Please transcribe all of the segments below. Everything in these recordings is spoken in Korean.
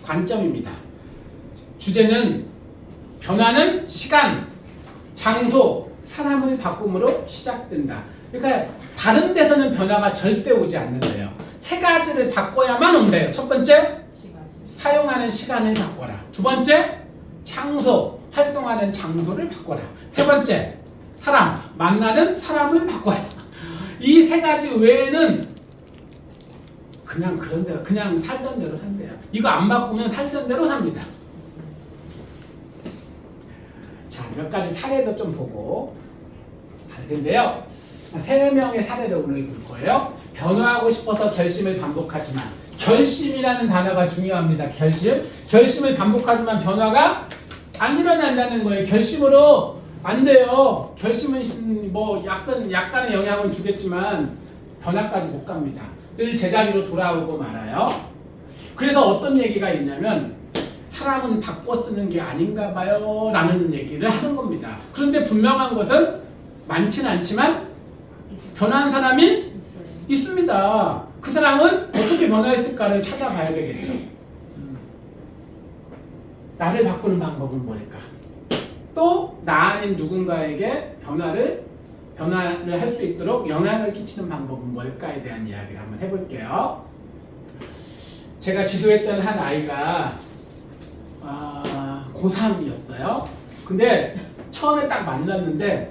관점입니다. 주제는 변화는 시간, 장소, 사람의 바꿈으로 시작된다. 그러니까 다른 데서는 변화가 절대 오지 않는 거예요. 세 가지를 바꿔야만 온대요. 첫 번째, 사용하는 시간을 바꿔라. 두 번째, 장소, 활동하는 장소를 바꿔라. 세 번째, 사람, 만나는 사람을 바꿔라. 이 세 가지 외에는 그냥 그런 대로, 그냥 살던 대로 산대요. 이거 안 바꾸면 살던 대로 삽니다. 자, 몇 가지 사례도 좀 보고 갈 텐데요. 세 명의 사례를 오늘 볼 거예요. 변화하고 싶어서 결심을 반복하지만, 결심이라는 단어가 중요합니다. 결심을 반복하지만 변화가 안 일어난다는 거예요. 결심으로 안 돼요. 결심은 뭐 약간의 영향은 주겠지만 변화까지 못 갑니다. 늘 제자리로 돌아오고 말아요. 그래서 어떤 얘기가 있냐면, 사람은 바꿔 쓰는 게 아닌가 봐요 라는 얘기를 하는 겁니다. 그런데 분명한 것은 많지는 않지만 변한 사람이 있습니다. 그 사람은 어떻게 변화했을까를 찾아봐야 되겠죠. 나를 바꾸는 방법은 뭘까? 또 나 아닌 누군가에게 변화를 할 수 있도록 영향을 끼치는 방법은 뭘까에 대한 이야기를 한번 해볼게요. 제가 지도했던 한 아이가 고3이었어요. 근데 처음에 딱 만났는데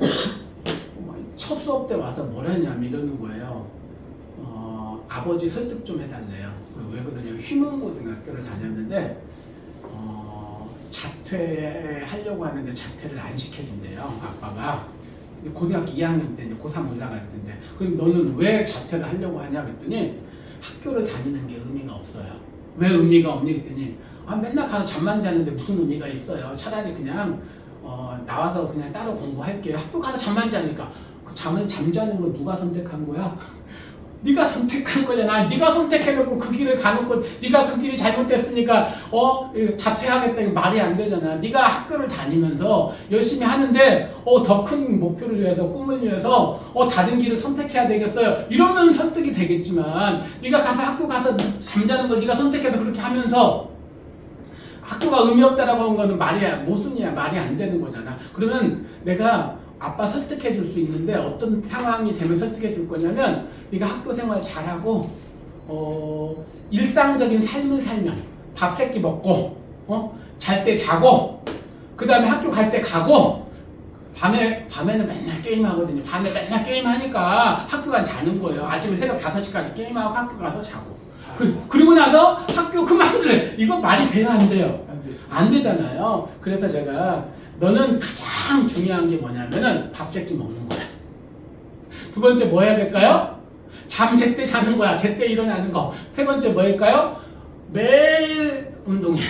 첫 수업 때 와서 뭐라냐면 이러는 거예요. 아버지 설득 좀 해달래요. 왜 그러냐면 휘문고등학교를 다녔는데 자퇴하려고 하는데 자퇴를 안 시켜준대요. 아빠가. 고등학교 2학년 때 이제 고3 올라갈 텐데, 그럼 너는 왜 자퇴를 하려고 하냐 그랬더니 학교를 다니는 게 의미가 없어요. 왜 의미가 없니 그랬더니 맨날 가서 잠만 자는데 무슨 의미가 있어요. 차라리 그냥 나와서 그냥 따로 공부할게요. 학교 가서 잠만 자니까. 그 잠자는 건 누가 선택한 거야? 네가 선택한 거잖아. 네가 선택해놓고 그 길을 가놓고 네가 그 길이 잘못됐으니까 자퇴하겠다. 이거 말이 안 되잖아. 네가 학교를 다니면서 열심히 하는데 더 큰 목표를 위해서, 꿈을 위해서 다른 길을 선택해야 되겠어요. 이러면 설득이 되겠지만, 네가 가서 학교 가서 잠자는 거 네가 선택해서 그렇게 하면서 학교가 의미 없다라고 하는 거는 모순이야. 말이 안 되는 거잖아. 그러면 내가 아빠 설득해 줄 수 있는데 어떤 상황이 되면 설득해 줄 거냐면, 네가 학교 생활 잘하고 일상적인 삶을 살면, 밥 세끼 먹고 잘 때 자고, 그 다음에 학교 갈 때 가고, 밤에는 맨날 게임하거든요. 밤에 맨날 게임하니까 학교 가 자는 거예요. 아침에 새벽 5시까지 게임하고 학교 가서 자고, 그리고 나서 학교 그만둘래. 이거 말이 돼요 안 돼요? 안 되잖아요. 그래서 제가, 너는 가장 중요한 게 뭐냐면은 밥 세끼 먹는 거야. 두 번째 뭐 해야 될까요? 잠 제때 자는 거야. 제때 일어나는 거. 세 번째 뭐 할까요? 매일 운동해.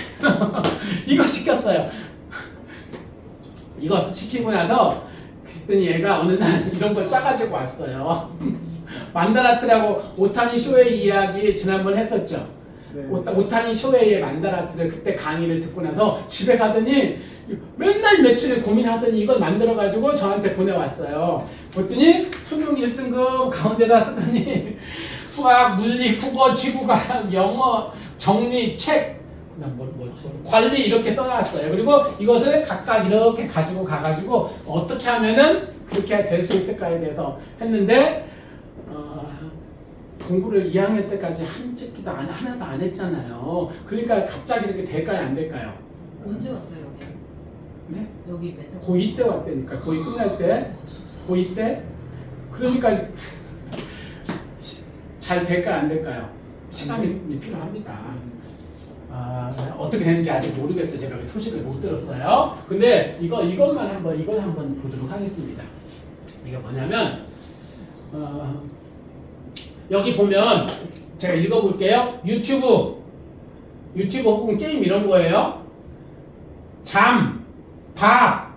이거 시켰어요. 이거 시키고 나서 그랬더니 얘가 어느 날 이런 걸 짜가지고 왔어요. 만다라트라고 오타니 쇼헤이 이야기 지난번 했었죠. 네. 오타니 쇼헤이의 만다라트를 그때 강의를 듣고 나서 집에 가더니 맨날 며칠을 고민하더니 이걸 만들어가지고 저한테 보내왔어요. 그랬더니 수능 1등급 가운데다 쓰더니 수학, 물리, 국어, 지구과학, 영어, 정리, 책, 관리 이렇게 써놨어요. 그리고 이것을 각각 이렇게 가지고 가가지고 어떻게 하면은 그렇게 될 수 있을까에 대해서 했는데, 공부를 2학년 때까지 한 책도 하나도 안 했잖아요. 그러니까 갑자기 이렇게 될까요, 안 될까요? 언제 왔어요, 여기? 네? 여기 맨날 고2 때 왔다니까. 고2 끝날 때. 고2 때. 그러니까 잘 될까요, 안 될까요? 시간이 필요합니다. 어떻게 되는지 아직 모르겠어요. 제가 소식을 못 들었어요. 근데 이걸 한번 보도록 하겠습니다. 이게 뭐냐면, 여기 보면 제가 읽어볼게요. 유튜브 혹은 게임 이런 거예요. 잠, 밥,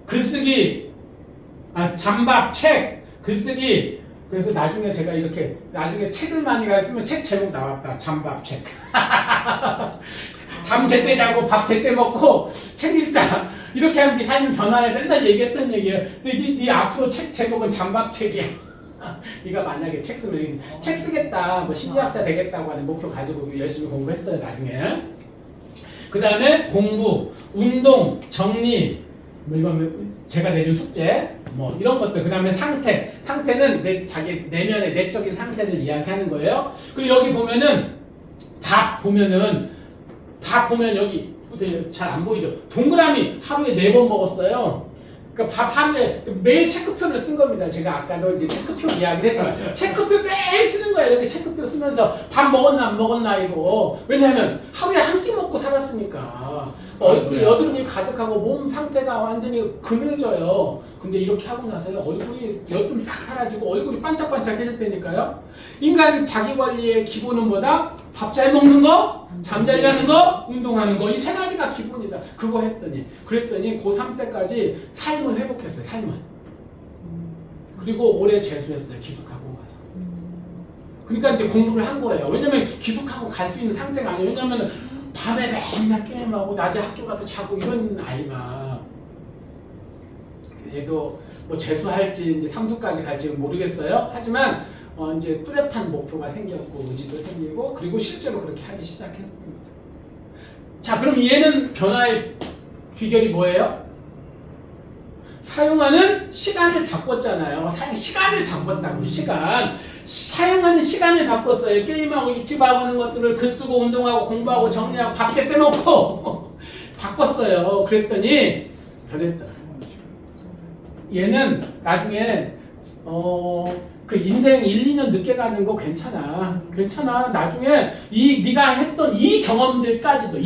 글쓰기, 잠밥, 책, 글쓰기. 그래서 나중에 제가 나중에 책을 많이 가르치면 책 제목 나왔다. 잠밥, 책. 잠 제때 자고 밥 제때 먹고 책 읽자. 이렇게 하면 네 삶이 변화해. 맨날 얘기했던 얘기예요. 근데 네 앞으로 책 제목은 잠밥 책이야. 네가 만약에 책 쓰면 책 쓰겠다, 뭐 심리학자 되겠다고 하는 목표 가지고 열심히 공부했어요 나중에. 그 다음에 공부, 운동, 정리, 뭐 이건 제가 내준 숙제, 뭐 이런 것들. 그 다음에 상태는 자기 내면의 내적인 상태를 이야기하는 거예요. 그리고 여기 보면은 밥 보면 여기 보세요. 잘 안 보이죠? 동그라미 하루에 4번 먹었어요. 그러니까 밥 하루에 매일 체크표를 쓴 겁니다. 제가 아까도 이제 체크표 이야기를 했잖아요. 체크표 매일 쓰는 거예요. 이렇게 체크표 쓰면서 밥 먹었나 안 먹었나 이거. 왜냐하면 하루에 한 끼 먹고 살았으니까 얼굴이 여드름이 가득하고 몸 상태가 완전히 그늘져요. 근데 이렇게 하고 나서요 얼굴이 여드름 싹 사라지고 얼굴이 반짝반짝해질 때니까요. 인간이 자기 관리의 기본은 뭐다? 밥 잘 먹는 거, 잠 잘 자는 거, 운동하는 거. 이 3가지가 기본이다. 그거 그랬더니 고3 때까지 삶을 회복했어요. 삶을. 그리고 올해 재수했어요. 기숙하고 가서. 그러니까 이제 공부를 한 거예요. 왜냐면 기숙하고 갈 수 있는 상태가 아니에요. 왜냐면 밤에 맨날 게임하고 낮에 학교 가서 자고 이런 아이가. 얘도 뭐 재수할지 이제 3수까지 갈지는 모르겠어요. 하지만 이제 뚜렷한 목표가 생겼고 의지도 생기고 그리고 실제로 그렇게 하기 시작했습니다. 자, 그럼 얘는 변화의 비결이 뭐예요? 사용하는 시간을 바꿨잖아요. 시간을 바꿨다고. 사용하는 시간을 바꿨어요. 게임하고 유튜브하고 하는 것들을 글 쓰고 운동하고 공부하고 정리하고 밥 제때 먹고 바꿨어요. 그랬더니 변했더라. 얘는 나중에 그 인생 1, 2년 늦게 가는 거 괜찮아. 나중에 네가 했던 이 경험들까지도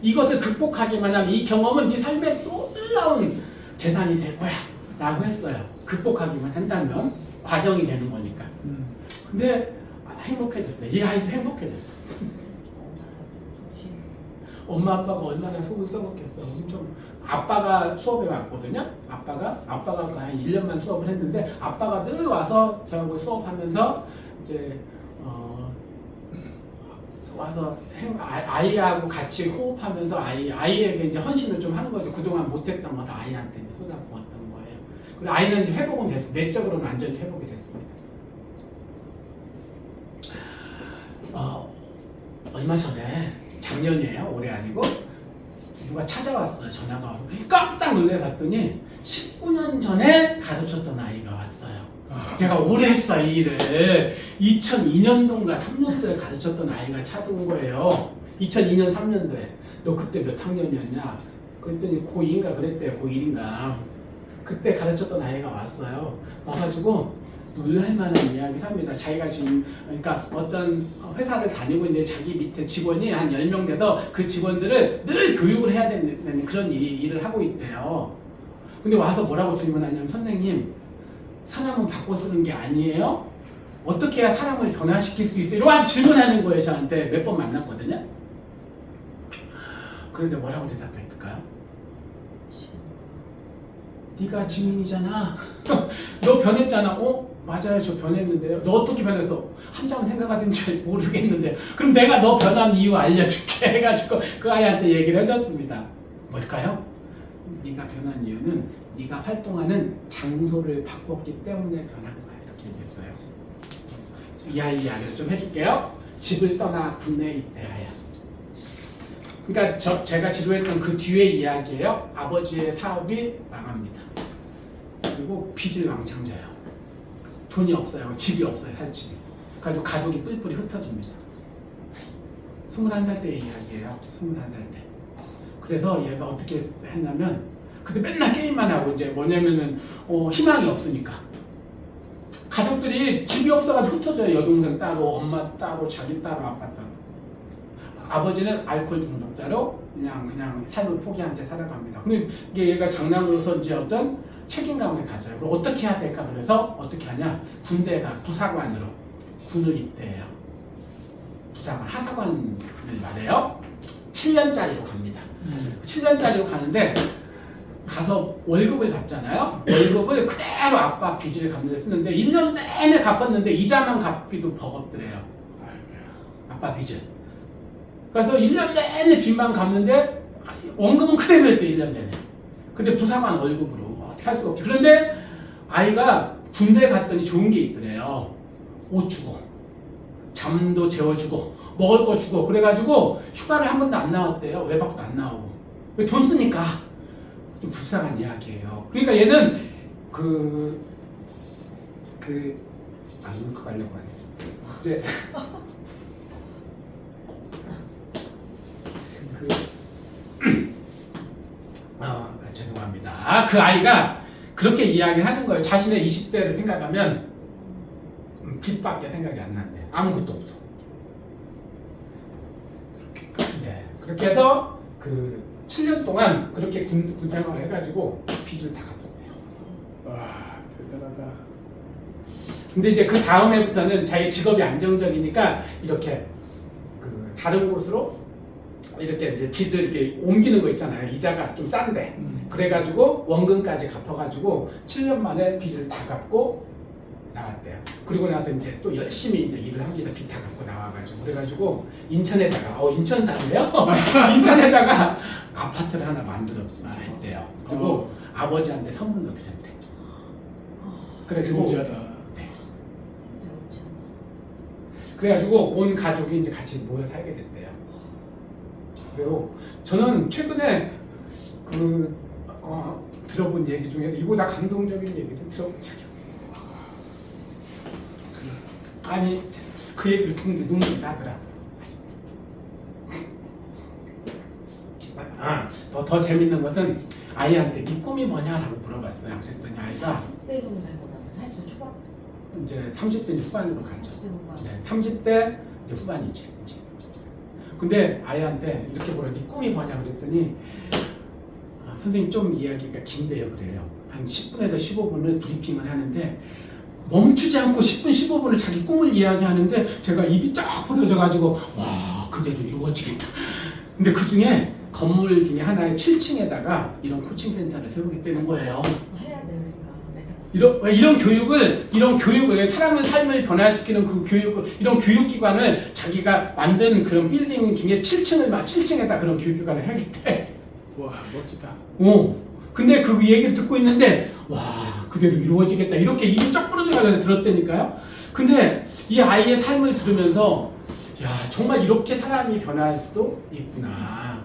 이것을 극복하기만 하면 이 경험은 네 삶에 놀라운 재산이 될 거야 라고 했어요. 극복하기만 한다면 과정이 되는 거니까. 근데 행복해졌어요. 이 아이도 행복해졌어. 엄마 아빠가 얼마나 속을 썩었겠어. 엄청. 아빠가 수업에 왔거든요. 아빠가 한 1년만 수업을 했는데 아빠가 늘 와서 저하고 수업하면서 이제 와서 아이하고 같이 호흡하면서 아이에게 이제 헌신을 좀 한 거죠. 그동안 못했던 것을 아이한테 이제 쏟아부었던 거예요. 그리고 아이는 이제 회복은 됐어요. 내적으로는 완전히 회복이 됐습니다. 얼마 전에 작년이에요. 올해 아니고 누가 찾아왔어요. 전화가 와서 깜짝 놀래봤더니 19년 전에 가르쳤던 아이가 왔어요. 제가 오래 했어요. 이 일을 2002년도인가 3년도에 가르쳤던 아이가 찾아온 거예요. 2002년 3년도에. 너 그때 몇 학년이었냐? 그랬더니 고2인가 그랬대요. 고1인가. 그때 가르쳤던 아이가 왔어요. 와가지고 놀랄만한 이야기를 합니다. 자기가 지금 그러니까 어떤 회사를 다니고 있는데 자기 밑에 직원이 한 10명 돼서 그 직원들을 늘 교육을 해야 되는 그런 일을 하고 있대요. 근데 와서 뭐라고 질문하냐면 선생님 사람은 바꿔 쓰는 게 아니에요? 어떻게 해야 사람을 변화시킬 수 있어요? 이러고 와서 질문하는 거예요. 저한테 몇 번 만났거든요. 그런데 뭐라고 대답했을까요? 네가 지민이잖아. 너 변했잖아. 맞아요. 저 변했는데요. 너 어떻게 변해서? 한참은 생각하는지 모르겠는데 그럼 내가 너 변한 이유 알려줄게 해가지고 그 아이한테 얘기를 해줬습니다. 뭘까요? 네가 변한 이유는 네가 활동하는 장소를 바꿨기 때문에 변한 거야. 이렇게 얘기했어요. 이 아이 이야기를 좀 해줄게요. 집을 떠나 국내에 입대하여. 그러니까 제가 지도했던 그 뒤의 이야기예요. 아버지의 사업이 망합니다. 그리고 빚을 왕창 져요. 돈이 없어요. 집이 없어요. 살 집이. 그래서 가족이 뿔뿔이 흩어집니다. 21살 때의 이야기예요. 21살 때. 그래서 얘가 어떻게 했냐면 그때 맨날 게임만 하고 이제 뭐냐면은 희망이 없으니까 가족들이 집이 없어가지고 흩어져요. 여동생 따로, 엄마 따로, 자기 따로, 아빠 따로. 아버지는 알코올 중독자로 그냥 삶을 포기한 채 살아갑니다. 근데 이게 얘가 장남으로서 이제 어떤 책임감을 가져요. 그럼 어떻게 해야 될까? 그래서 어떻게 하냐? 군대가 부사관으로 군을 입대해요. 부사관, 하사관을 말해요. 7년짜리로 갑니다. 7년짜리로 가는데 가서 월급을 받잖아요. 월급을 그대로 아빠 빚을 갚는 데 쓰는데 1년 내내 갚았는데 이자만 갚기도 버겁더래요. 아빠 빚을. 그래서 1년 내내 빚만 갚는데 원금은 그대로 했대. 1년 내내. 근데 부사관 월급으로 어떻게 할 수가 없죠. 그런데 아이가 군대 갔더니 좋은 게 있더래요. 옷 주고, 잠도 재워주고, 먹을 거 주고, 그래가지고 휴가를 한 번도 안 나왔대요. 외박도 안 나오고. 왜 돈 쓰니까. 좀 불쌍한 이야기예요. 그러니까 얘는 잉크 가려고 하네. 이제 죄송합니다. 그 아이가 그렇게 이야기하는 거예요. 자신의 20대를 생각하면 빚밖에 생각이 안 난대. 아무것도 없어. 네, 그렇게 해서 7년 동안 그렇게 군 생활을 해가지고 빚을 다 갚았대요. 와, 대단하다. 근데 이제 그 다음 해부터는 자기 직업이 안정적이니까 이렇게 다른 곳으로 이렇게 이제 빚을 이렇게 옮기는 거 있잖아요. 이자가 좀 싼데. 그래가지고 원금까지 갚아가지고 7년 만에 빚을 다 갚고 나왔대요. 그리고 나서 이제 또 열심히 이제 일을 합니다. 빚 다 갚고 나와가지고. 그래가지고 인천에다가, 인천 사람이에요? 인천에다가 아파트를 하나 했대요. 그리고 아버지한테 선물로 드렸대. 그래가지고 부자다. 그래가지고 온 가족이 이제 같이 모여 살게 됐대요. 그리고 저는 최근에 들어본 얘기 중에 이보다 감동적인 얘기를 들어본 적이 없어요. 아니 그 얘기를 듣는데 눈물이 나더라. 더 재밌는 것은 아이한테 네 꿈이 뭐냐라고 물어봤어요. 그랬더니 아이가 40대 정도 되고 나면 40대 초반? 이제 30대 후반으로 가죠. 30대 후반. 네, 30대 이제 후반이지. 이제. 근데 아이한테 이렇게 물어, 네 꿈이 뭐냐 그랬더니 선생님 좀 이야기가 긴데요. 그래요. 한 10분에서 15분을 브리핑을 하는데 멈추지 않고 10분, 15분을 자기 꿈을 이야기하는데 제가 입이 쫙 벌어져가지고 와 그대로 이루어지겠다. 근데 그 중에 건물 중에 하나의 7층에다가 이런 코칭 센터를 세우겠다는 거예요. 해야 돼 그러니까. 이런 교육을 사람의 삶을 변화시키는 그 이런 교육기관을 자기가 만든 그런 빌딩 중에 7층에다 그런 교육기관을 해야겠대. 와, 멋지다. 근데 그 얘기를 듣고 있는데 와 그대로 이루어지겠다 이렇게 입이 쫙 부러져가지고 들었다니까요. 근데 이 아이의 삶을 들으면서 야 정말 이렇게 사람이 변할 수도 있구나.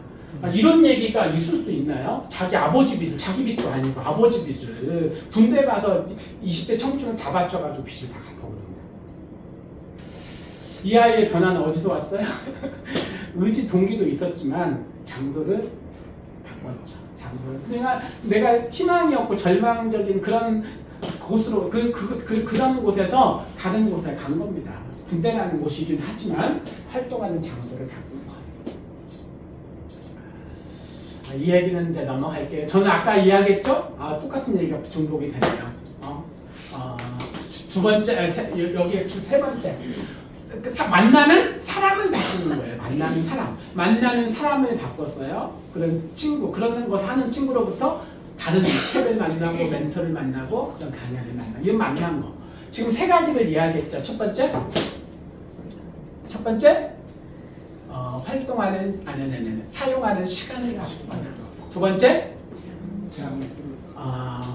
이런 얘기가 있을 수도 있나요? 자기 아버지 빚을, 자기 빚도 아니고 아버지 빚을 군대 가서 20대 청춘을 다 바쳐가지고 빚을 다 갚아버린다. 이 아이의 변화는 어디서 왔어요? 의지 동기도 있었지만 장소를 바꿨죠. 장소를. 그러니까 내가 희망이 없고 절망적인 그런 곳으로 그런 곳에서 다른 곳에 간 겁니다. 군대라는 곳이긴 하지만 활동하는 장소를 바꾼 거예요. 이 얘기는 이제 넘어갈게요. 저는 아까 이야기했죠? 똑같은 얘기가 중복이 되네요. 두 번째, 여기에 세 번째. 만나는 사람을 바꾸는 거예요. 만나는 사람을 바꿨어요. 그런 친구, 그런 것 하는 친구로부터 다른 책을 만나고 멘토를 만나고 그런 강연을 만나고 이건 만난 거. 지금 세 가지를 이야기했죠. 첫 번째, 사용하는 시간을 바꾸거나. 두 번째,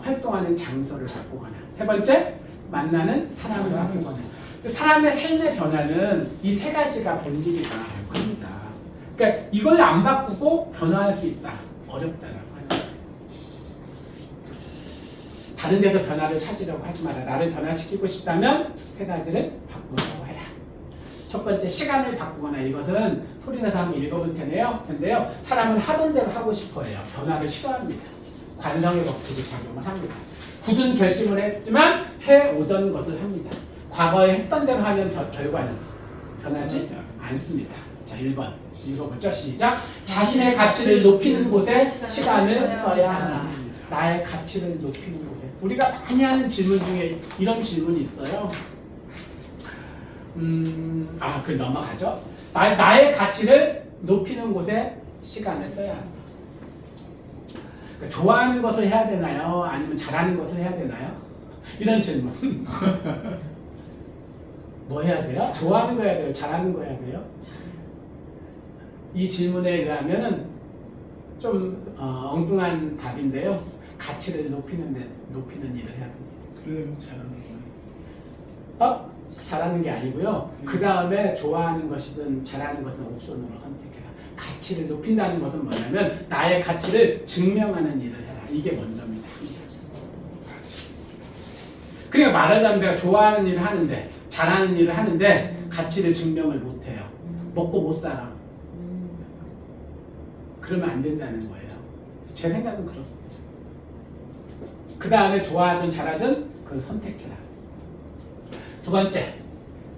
활동하는 장소를 바꾸거나. 세 번째, 만나는 사람을 바꾸거나. 사람의 삶의 변화는 이 세 가지가 본질이라고 합니다. 그러니까 이걸 안 바꾸고 변화할 수 있다. 어렵다라고 합니다. 다른 데서 변화를 찾으려고 하지 마라. 나를 변화시키고 싶다면 세 가지를 바꾸려고 해라. 첫 번째, 시간을 바꾸거나. 이것은 소리내서 한번 읽어볼 텐데요. 사람은 하던 대로 하고 싶어해요. 변화를 싫어합니다. 관성의 법칙이 작용을 합니다. 굳은 결심을 했지만 해오던 것을 합니다. 과거에 했던 대로 하면 결과는 변하지 않습니다. 자, 1번 읽어보죠. 시작. 자신의 가치를 높이는 곳에 시간을 써야 하나. 나의 가치를 높이는 곳에. 우리가 많이 하는 질문 중에 이런 질문이 있어요. 넘어가죠. 나의 가치를 높이는 곳에 시간을 써야 한다. 그러니까 좋아하는 것을 해야 되나요? 아니면 잘하는 것을 해야 되나요? 이런 질문. 뭐 해야 돼요? 좋아하는 거 해야 돼요? 잘하는 거 해야 돼요? 이 질문에 의하면은 좀 엉뚱한 답인데요. 가치를 높이는 일을 해야 됩니다. 그러려면 잘하는 거야. 잘하는 게 아니고요. 그 다음에 좋아하는 것이든 잘하는 것은 옵션으로 선택해라. 가치를 높인다는 것은 뭐냐면 나의 가치를 증명하는 일을 해라. 이게 먼저입니다. 그러니까 말하자면 내가 좋아하는 일을 하는데 잘하는 일을 하는데 가치를 증명을 못해요. 먹고 못 살아. 그러면 안 된다는 거예요. 제 생각은 그렇습니다. 그 다음에 좋아하든 잘하든 그걸 선택해라. 두 번째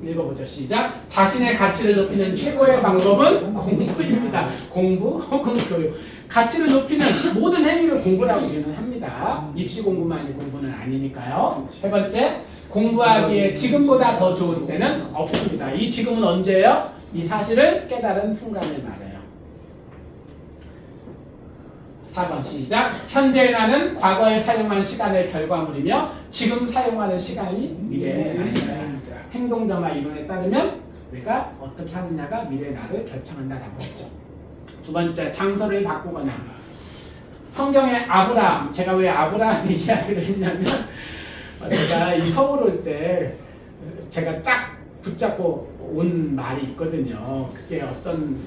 읽어보죠. 시작. 자신의 가치를 높이는 최고의 방법은 공부입니다. 공부 혹은 교육. 가치를 높이는 모든 행위를 공부라고 우리는 합니다. 입시 공부만이 공부는 아니니까요. 세 번째, 공부하기에 지금보다 더 좋은 때는 없습니다. 이 지금은 언제예요? 이 사실을 깨달은 순간을 말해요. 4번 시작. 현재의 나는 과거에 사용한 시간의 결과물이며 지금 사용하는 시간이 미래의 나이다. 행동점화 이론에 따르면 우리가 어떻게 하느냐가 미래의 나를 결정한다라고 했죠. 두 번째, 장소를 바꾸거나. 성경의 아브라함, 제가 왜 아브라함의 이야기를 했냐면 제가 이 서울 올 때 제가 딱 붙잡고 온 말이 있거든요. 그게 어떤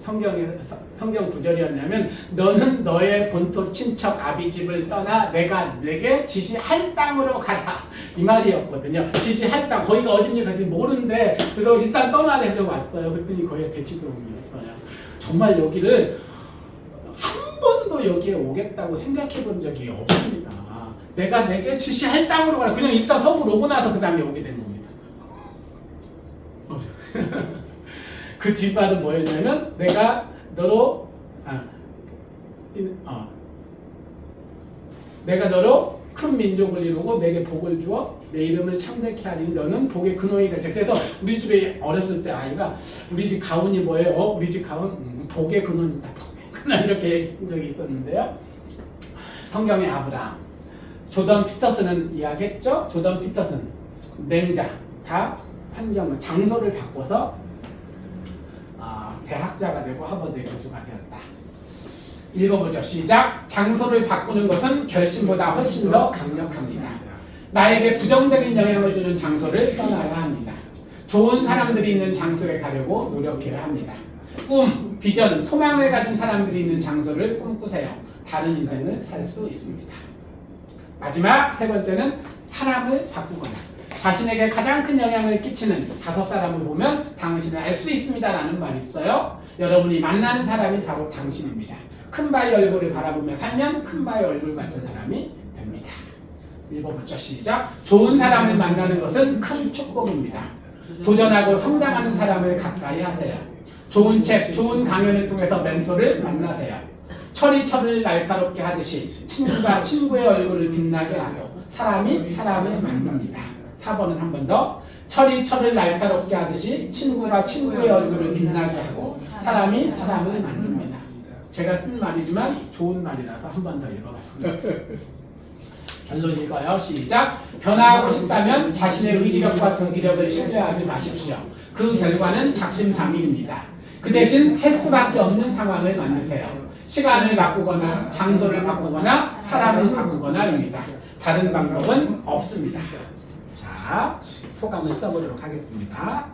성경 구절이었냐면 너는 너의 본토 친척 아비집을 떠나 내가 내게 지시할 땅으로 가라 이 말이었거든요. 지시할 땅 거기가 어딘지 그랬더니 모르는데 그래서 일단 떠나래 그러고 왔어요. 그랬더니 거기가 대치동이었어요. 정말 여기를 한 번도 여기에 오겠다고 생각해 본 적이 없습니다. 내가 내게 지시할 땅으로 가라. 그냥 일단 서울 오고 나서 그 다음에 오게 된 겁니다. 그 뒷말은 뭐였냐면 내가 너로 내가 너로 큰 민족을 이루고 내게 복을 주어 내 이름을 참되게 하리니 너는 복의 근원이 되자. 그래서 우리 집에 어렸을 때 아이가 우리 집 가훈이 뭐예요? 우리 집 가훈 복의 근원이다. 복의 근원 이렇게 얘기한 적이 있었는데요. 성경의 아브라함, 조던 피터슨은 이야기했죠. 조던 피터슨 맹자 다 환경을 장소를 바꿔서 대학자가 되고 하버드 교수가 되었다. 읽어보죠. 시작. 장소를 바꾸는 것은 결심보다 훨씬 더 강력합니다. 나에게 부정적인 영향을 주는 장소를 떠나야 합니다. 좋은 사람들이 있는 장소에 가려고 노력해야 합니다. 꿈, 비전, 소망을 가진 사람들이 있는 장소를 꿈꾸세요. 다른 인생을 살 수 있습니다. 마지막 세 번째는 사람을 바꾸거나. 자신에게 가장 큰 영향을 끼치는 5사람을 보면 당신을 알 수 있습니다 라는 말이 있어요. 여러분이 만나는 사람이 바로 당신입니다. 큰 바의 얼굴을 바라보며 살면 큰 바의 얼굴 같은 사람이 됩니다. 읽어보죠. 시작. 좋은 사람을 만나는 것은 큰 축복입니다. 도전하고 성장하는 사람을 가까이 하세요. 좋은 책, 좋은 강연을 통해서 멘토를 만나세요. 철이 철을 날카롭게 하듯이 친구가 친구의 얼굴을 빛나게 하고 사람이 사람을 만납니다. 4번은 한 번 더. 철이 철을 날카롭게 하듯이 친구가 친구의 얼굴을 빛나게 하고 사람이 사람을 만듭니다. 제가 쓴 말이지만 좋은 말이라서 한 번 더 읽어봤습니다. 결론 읽어요. 시작. 변화하고 싶다면 자신의 의지력과 동기력을 신뢰하지 마십시오. 그 결과는 작심삼일입니다. 그 대신 할 수밖에 없는 상황을 만드세요. 시간을 바꾸거나 장소를 바꾸거나 사람을 바꾸거나입니다. 다른 방법은 없습니다. 자, 소감을 써보도록 하겠습니다.